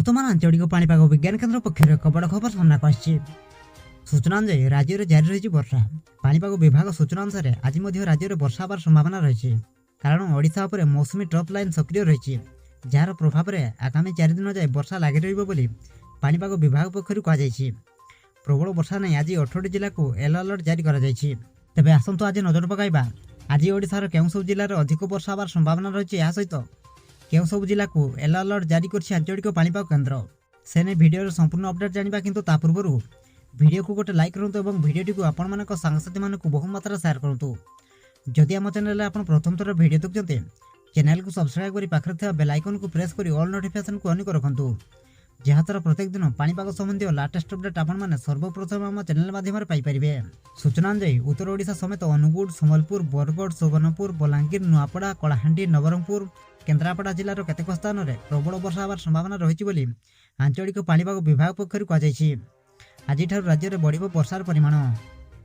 बर्तमान आंचलिक पाणीपाग विज्ञान केन्द्र पक्षर एक बड़ खबर सामना आसी। सूचना अनुसार राज्य में जारी रही वर्षा। पाणीपाग विभाग सूचना अनुसार आज राज्य में वर्षा हबार संभावना रही, कारण ओडिशा उपर मौसुमी ट्रफ लाइन सक्रिय रही, जार प्रभाव में आगामी 4 दिन जाए वर्षा लगी रही पाणीपाग विभाग पक्षर कहुई। प्रबल वर्षा नहीं आज 18 जिला को येलो अलर्ट जारी कर। तेज आसतु आज नजर पकाइबा आज ओडिशार केउं सब जिले में अधिक वर्षा हबार संभावना रही। यह सहित केउं सब जिला को येलो अलर्ट जारी कर आंचलिक पाणीपाग केन्द्र से भिडियो संपूर्ण अपडेट जाना, किंतु ता पूर्व वीडियो को गोटे लाइक करूँ और भिडियोटी को आपण सांगसाथी मानक बहुमात्रा शेयर करूँ। जदि आम चैनल आप प्रथम थर वीडियो देखते चैनल को सब्सक्राइब कर पाखे थे बेल आइकन को प्रेस कर ऑल नोटिफिकेशन को ऑन कर रखुँ, जहाँद्वारा प्रत्येक दिन पाणीपाग संबंधी लाटेस्ट अपडेट आपने सर्वप्रथम आम चैनल माध्यम पाइपर। सूचना अनुसार उत्तर ओडिशा समेत अनुगुड़, सम्बलपुर, बरगढ़, सुवर्णपुर, बलांगीर, नुआपड़ा, कलाहांडी, नवरंगपुर, केन्द्रापड़ा जिलार केतेक स्थान में प्रबल वर्षा हबार संभावना रही आंचलिक पाणीपाग विभाग पक्षर कहुई। आज राज्य में बढ़ वर्षार परिमाण।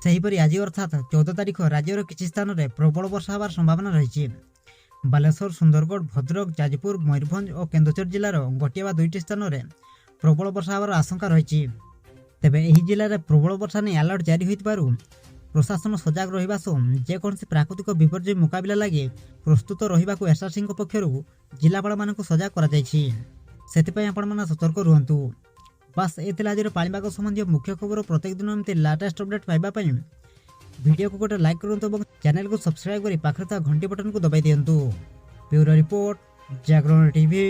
सेहीपरि आज अर्थात 14 तारिख राज्यर किसी स्थान में प्रबल वर्षा हबार संभावना रही। बालेश्वर, सुंदरगढ़, भद्रक, जाजपुर, मयूरभंज और केन्दुझर जिलार गोटे बा 2टी स्थान में प्रबल वर्षा हबार आशंका रही। तेबे एही जिले में प्रबल वर्षा नहीं अलर्ट जारी होइतिबारु प्रशासन सजग रहिबा सह जेकोसी प्राकृतिक विपर्यय मुकाबला लगी प्रस्तुत रहिबाकु एसआरसी पक्षर जिलापाल मानक सजग करा जायछि। सेतिपई आपण माने सतर्क रुहंतु। बस ये आज पाणीपाग संबंधी मुख्य खबर। प्रत्येक दिन एमती लाटेस्ट अपडेट पाइबापी वीडियो को गोटे लाइक करूँ और चैनल को सब्सक्राइब कर पाखे घंटी बटन को दबाई दिंतु। ब्यूरो रिपोर्ट, जागरण टीवी।